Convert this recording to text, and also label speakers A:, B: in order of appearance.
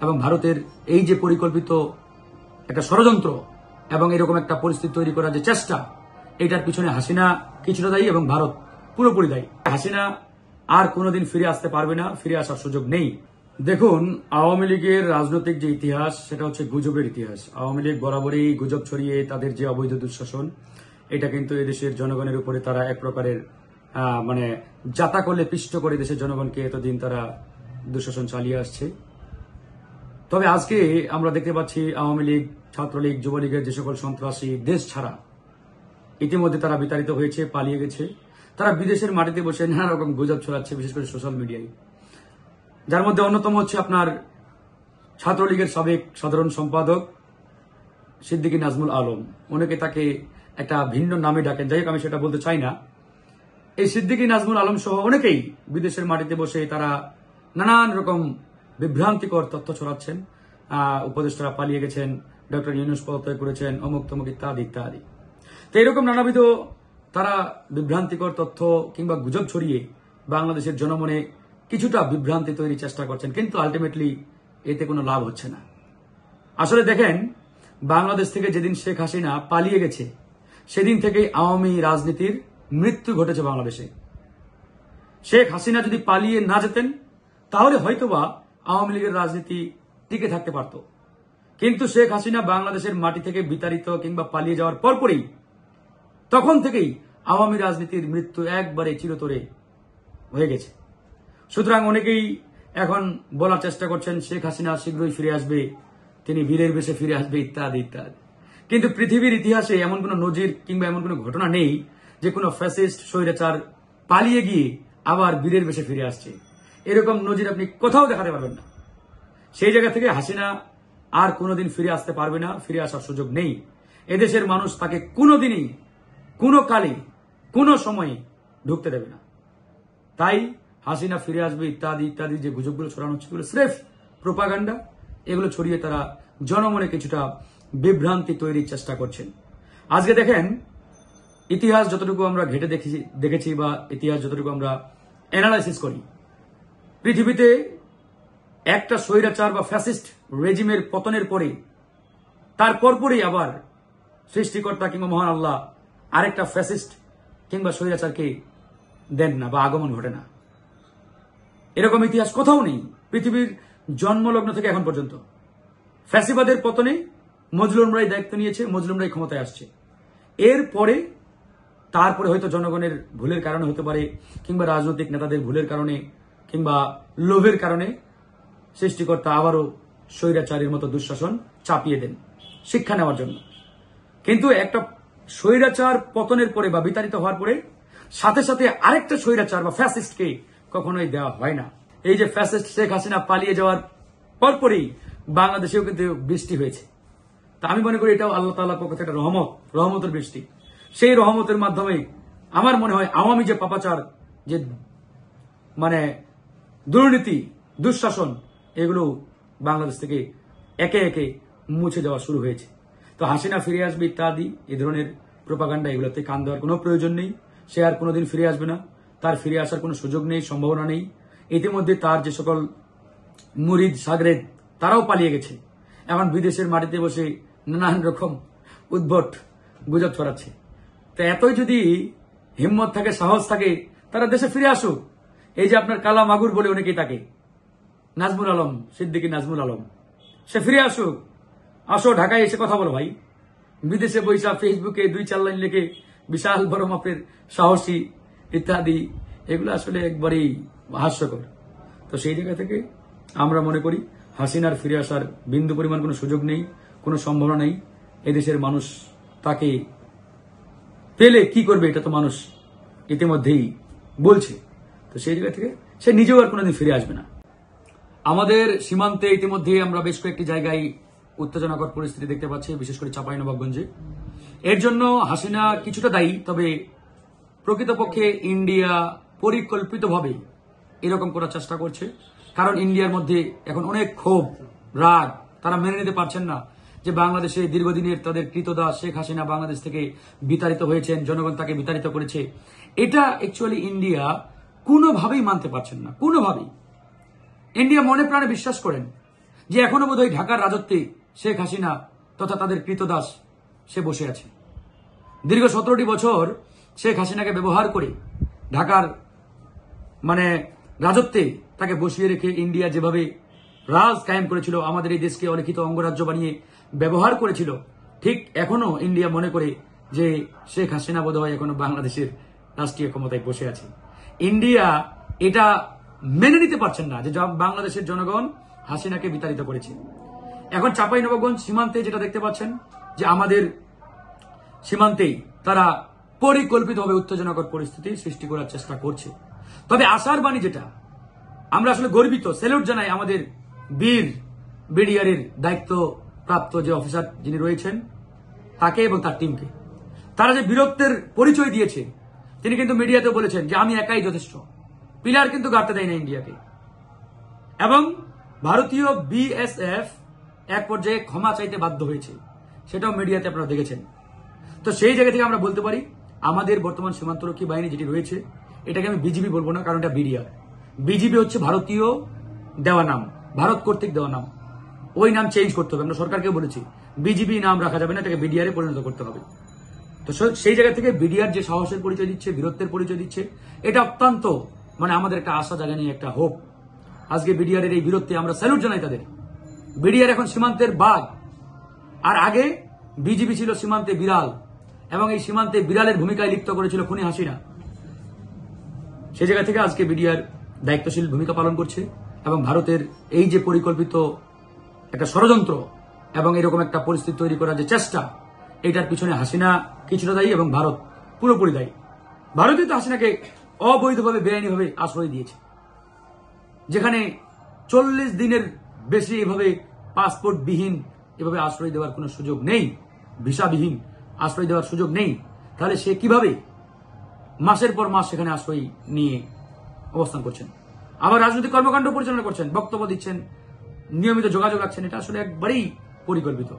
A: এবং ভারতের এই যে পরিকল্পিত একটা ষড়যন্ত্র এবং এরকম একটা পরিস্থিতি তৈরি করার যে চেষ্টা, এটার পিছনে হাসিনা কিছুটা দায়ী এবং ভারত পুরোপুরি দায়ী। হাসিনা আর কোনোদিন ফিরে আসতে পারবে না, ফিরে আসার সুযোগ নেই। দেখুন, আওয়ামী লীগের রাজনৈতিক যে ইতিহাস সেটা হচ্ছে গুজবের ইতিহাস। আওয়ামী লীগ বরাবরই গুজব ছড়িয়ে তাদের যে অবৈধ দুঃশাসন, এটা কিন্তু এদেশের জনগণের উপরে তারা এক প্রকারের মানে যাতা করলে পিষ্ট করে দেশের জনগণকে এতদিন তারা দুঃশাসন চালিয়ে আসছে। তবে আজকে আমরা দেখতে পাচ্ছি আওয়ামী লীগ, ছাত্রলীগ, যুবলীগের যে সকল সন্ত্রাসী দেশ ছাড়া ইতিমধ্যে তারা বিতাড়িত হয়েছে, পালিয়ে গেছে। তারা বিদেশের মাটিতে বসে নানা রকম গুজব ছড়াচ্ছে, বিশেষ করে সোশ্যাল মিডিয়ায়। যার মধ্যে অন্যতম হচ্ছে আপনার ছাত্রলীগের সাবেক সাধারণ সম্পাদক সিদ্দিকী নাজমুল আলম। অনেকে তাকে একটা ভিন্ন নামে ডাকেন, যাই হোক আমি সেটা বলতে চাই না। এই সিদ্দিকী নাজমুল আলম সহ অনেকেই বিদেশের মাটিতে বসে তারা নানান রকম বিভ্রান্তিকর তথ্য ছড়াচ্ছেন। উপদেষ্টারা পালিয়ে গেছেন, ডক্টর ইউনূস পদত্যাগ করেছেন, অমুক তমুক ইত্যাদি ইত্যাদি। তো এরকম নানাবিধ তারা বিভ্রান্তিকর তথ্য কিংবা গুজব ছড়িয়ে বাংলাদেশের জনমনে কিছুটা বিভ্রান্তি তৈরির চেষ্টা করছেন, কিন্তু আলটিমেটলি এতে কোনো লাভ হচ্ছে না। আসলে দেখেন, বাংলাদেশ থেকে যেদিন শেখ হাসিনা পালিয়ে গেছে সেদিন থেকেই আওয়ামী রাজনীতির মৃত্যু ঘটেছে বাংলাদেশে। শেখ হাসিনা যদি পালিয়ে না যেতেন তাহলে হয়তোবা আওয়ামী লীগের রাজনীতি টিকে থাকতে পারত, কিন্তু শেখ হাসিনা বাংলাদেশের মাটি থেকে বিতাড়িত কিংবা পালিয়ে যাওয়ার পরপরই তখন থেকেই আওয়ামী রাজনীতির মৃত্যু একবারে চিরতরে হয়ে গেছে। সুতরাং অনেকেই এখন বলার চেষ্টা করছেন শেখ হাসিনা শীঘ্রই ফিরে আসবে, তিনি বীরের বেশে ফিরে আসবে ইত্যাদি ইত্যাদি। কিন্তু পৃথিবীর ইতিহাসে এমন কোন নজির কিংবা এমন কোন ঘটনা নেই যে কোনো ফ্যাসিস্ট স্বৈরাচার পালিয়ে গিয়ে আবার বীরের বেশে ফিরে আসছে। এরকম নজির আপনি কোথাও দেখাতে পারবেন না। সেই জায়গা থেকে হাসিনা আর কোনোদিন ফিরে আসতে পারবে না, ফিরে আসার সুযোগ নেই। এদেশের মানুষ তাকে কোনোদিনই, কোনো কালে, কোনো সময়ে ঢুকতে দেবে না। তাই হাসিনা ফিরে আসবে ইত্যাদি ইত্যাদি যে গুজবগুলো ছড়ানো হচ্ছে, এগুলো স্রেফ প্রোপাগান্ডা। এগুলো ছড়িয়ে তারা জনমনে কিছুটা বিভ্রান্তি তৈরির চেষ্টা করছেন। আজকে দেখেন, ইতিহাস যতটুকু আমরা ঘেটে দেখেছি বা ইতিহাস যতটুকু আমরা অ্যানালাইসিস করি, পৃথিবীতে একটা স্বৈরাচার বা ফ্যাসিস্ট রেজিমের পতনের পরে তার পরপরই আবার সৃষ্টিকর্তা কিংবা মহান আল্লাহ আরেকটা ফ্যাসিস্ট কিংবা স্বৈরাচারকে দেন না বা আগমন ঘটে না। এরকম ইতিহাস কোথাও নেই পৃথিবীর জন্মলগ্ন থেকে এখন পর্যন্ত। ফ্যাসিবাদের পতনে মজলুমরাই দায়িত্ব নিয়েছে, মজলুমরাই ক্ষমতায় আসছে। এরপরে তারপরে হয়তো জনগণের ভুলের কারণে হতে পারে, কিংবা রাজনৈতিক নেতাদের ভুলের কারণে, কিংবা লোভের কারণে সৃষ্টিকর্তা আবারও স্বৈরাচারীর মতো দুঃশাসন চাপিয়ে দেন শিক্ষা নেওয়ার জন্য। কিন্তু একটা স্বৈরাচার পতনের পরে বা বিতাড়িত হওয়ার পরে সাথে সাথে আরেকটা স্বৈরাচার বা ফ্যাসিস্টকে কখনোই দেওয়া হয় না। এই যে ফ্যাসিস্ট শেখ হাসিনা পালিয়ে যাওয়ার পরপরই বাংলাদেশেও কিন্তু বৃষ্টি হয়েছে। তা আমি মনে করি এটাও আল্লাহ তাআলার পক্ষ থেকে একটা রহমতের বৃষ্টি। সেই রহমতের মাধ্যমে আমার মনে হয় আওয়ামী যে পাপাচার, যে মানে দুর্নীতি, দুঃশাসন, এগুলো বাংলাদেশ থেকে একে একে মুছে যাওয়া শুরু হয়েছে। তো হাসিনা ফিরে আসবে ইত্যাদি এই ধরনের প্রোপাগান্ডা, এগুলোতে কান দেওয়ার কোনো প্রয়োজন নেই। সে আর কোনোদিন ফিরে আসবে না, তার ফিরে আসার কোনো সুযোগ নেই, সম্ভাবনা নেই। ইতিমধ্যে তার যে সকল মুরিদ সাগরেদ তারাও পালিয়ে গেছে, এখন বিদেশের মাটিতে বসে নানান রকম উদ্ভট গুজব ছড়াচ্ছে। তো এতই যদি হিম্মত থাকে, সাহস থাকে, তারা দেশে ফিরে আসুক। এই যে আপনার কালা মাগুর বলে অনেকেই তাকে, নাজমুল আলম, সিদ্দিকী নাজমুল আলম, সে ফিরে আসুক। আসো ঢাকায় এসে কথা বলো ভাই। বিদেশে বৈশা ফেসবুকে 2-4 লাইন লিখে বিশাল বড় মাপের সাহসী ইত্যাদি, এগুলো আসলে একবারেই হাস্যকর। তো সেই জায়গা থেকে আমরা মনে করি হাসিনার ফিরে আসার বিন্দু পরিমাণ কোনো সুযোগ নেই, কোনো সম্ভাবনা নেই। এদেশের মানুষ তাকে পেলে কি করবে এটা তো মানুষ ইতিমধ্যেই বলছে। তো সেই জায়গা থেকে সে নিজেও আর কোনোদিন ফিরে আসবে না। আমাদের সীমান্তে ইতিমধ্যে আমরা বেশ কয়েকটি জায়গায় উত্তেজনাকর পরিস্থিতি দেখতে পাচ্ছি, বিশেষ করে চাঁপাইনবাবগঞ্জে। এর জন্য হাসিনা কিছুটা দায়ী, তবে প্রকৃতপক্ষে ইন্ডিয়া পরিকল্পিতভাবে এরকম করার চেষ্টা করছে। কারণ ইন্ডিয়ার মধ্যে এখন অনেক ক্ষোভ, রাগ, তারা মেনে নিতে পারছেন না যে বাংলাদেশে দীর্ঘদিনের তাদের কৃতদাস শেখ হাসিনা বাংলাদেশ থেকে বিতাড়িত হয়েছেন, জনগণ তাকে বিতাড়িত করেছে। এটা অ্যাকচুয়ালি ইন্ডিয়া কোনোভাবেই মানতে পারছেন না, কোনোভাবেই। ইন্ডিয়া মনে প্রাণে বিশ্বাস করেন যে এখনো বোধহয় ঢাকার রাজত্বে শেখ হাসিনা তথা তাদের কৃতদাস সে বসে আছে। দীর্ঘ 17টি বছর শেখ হাসিনাকে ব্যবহার করে ঢাকার রাজত্বে তাকে বসিয়ে রেখে ইন্ডিয়া যেভাবে রাজ কায়েম করেছিল, আমাদের এই দেশকে অলিখিত অঙ্গরাজ্য বানিয়ে ব্যবহার করেছিল, ঠিক এখনো ইন্ডিয়া মনে করে যে শেখ হাসিনা বোধহয় এখনো বাংলাদেশের রাষ্ট্রীয় ক্ষমতায় বসে আছে। ইন্ডিয়া এটা মেনে নিতে পারছেন না যে বাংলাদেশের জনগণ হাসিনাকে বিতাড়িত করেছে। এখন চাঁপাইনবাবগঞ্জ সীমান্তে যেটা দেখতে পাচ্ছেন যে আমাদের সীমান্তেই তারা পরিকল্পিতভাবে উত্তেজনাকর পরিস্থিতি সৃষ্টি করার চেষ্টা করছে। তবে আশার বাণী যেটা, আমরা আসলে গর্বিত, স্যালুট জানাই আমাদের বীর বিডিআরের দায়িত্ব প্রাপ্ত যে অফিসার যিনি রয়েছেন তাকে এবং তার টিমকে। তারা যে বীরত্বের পরিচয় দিয়েছে, তিনি কিন্তু মিডিয়াতে বলেছেন যে আমি একাই যথেষ্ট, পিলার কিন্তু গাড়তে দেয় না ইন্ডিয়াকে। এবং ভারতীয় বিএসএফ এক পর্যায়ে ক্ষমা চাইতে বাধ্য হয়েছে, সেটাও মিডিয়াতে আপনারা দেখেছেন। তো সেই জায়গা থেকে আমরা বলতে পারি আমাদের বর্তমান সীমান্তরক্ষী বাহিনী যেটি রয়েছে, এটাকে আমি বিজিবি বলবো না, কারণ এটা বিডিআর। বিজিবি হচ্ছে ভারতীয় দেওয়া নাম, ভারত কর্তৃক দেওয়া নাম, ওই নাম চেঞ্জ করতে হবে। আমরা সরকারকে বলেছি বিজিবি নাম রাখা যাবে না, এটাকে বিডিআর এ পরিণত করতে হবে। তো সেই জায়গা থেকে বিডিআর যে সাহসের পরিচয় দিচ্ছে, বীরত্বের পরিচয় দিচ্ছে, এটা অত্যন্ত আমাদের একটা আশা জায়গা নিয়ে একটা হোপ। আজকে বিডিআর এর এই বীরত্বে আমরা স্যালুট জানাই তাদের। বিডিআর এখন সীমান্তের বাঘ, আর আগে বিজিবি ছিল সীমান্তে বিড়াল, এবং এই সীমান্তে বিড়ালের ভূমিকায় লিপ্ত করেছিল খুনি হাসিনা। সেই জায়গা থেকে আজকে বিডিআর দায়িত্বশীল ভূমিকা পালন করছে, এবং ভারতের এই যে পরিকল্পিত একটা ষড়যন্ত্র এবং এরকম একটা পরিস্থিতি তৈরি করার যে চেষ্টা, এটার পিছনে হাসিনা কিছুটা দায়ী এবং ভারত পুরোপুরি দায়ী। ভারতই তো হাসিনাকে অবৈধভাবে বেআইনিভাবে আশ্রয় দিয়েছে, যেখানে 40 দিনের বেশি এভাবে পাসপোর্টবিহীন এভাবে আশ্রয় দেওয়ার কোনো সুযোগ নেই, ভিসাবিহীন আশ্রয় দেওয়ার সুযোগ নেই। তাহলে সে কিভাবে মাসের পর মাস সেখানে আশ্রয় নিয়ে অবস্থান করছেন, আবার রাজনৈতিক কর্মকাণ্ড পরিচালনা করছেন, বক্তব্য দিচ্ছেন, নিয়মিত যোগাযোগ রাখছেন? এটা আসলে একবারেই পরিকল্পিত।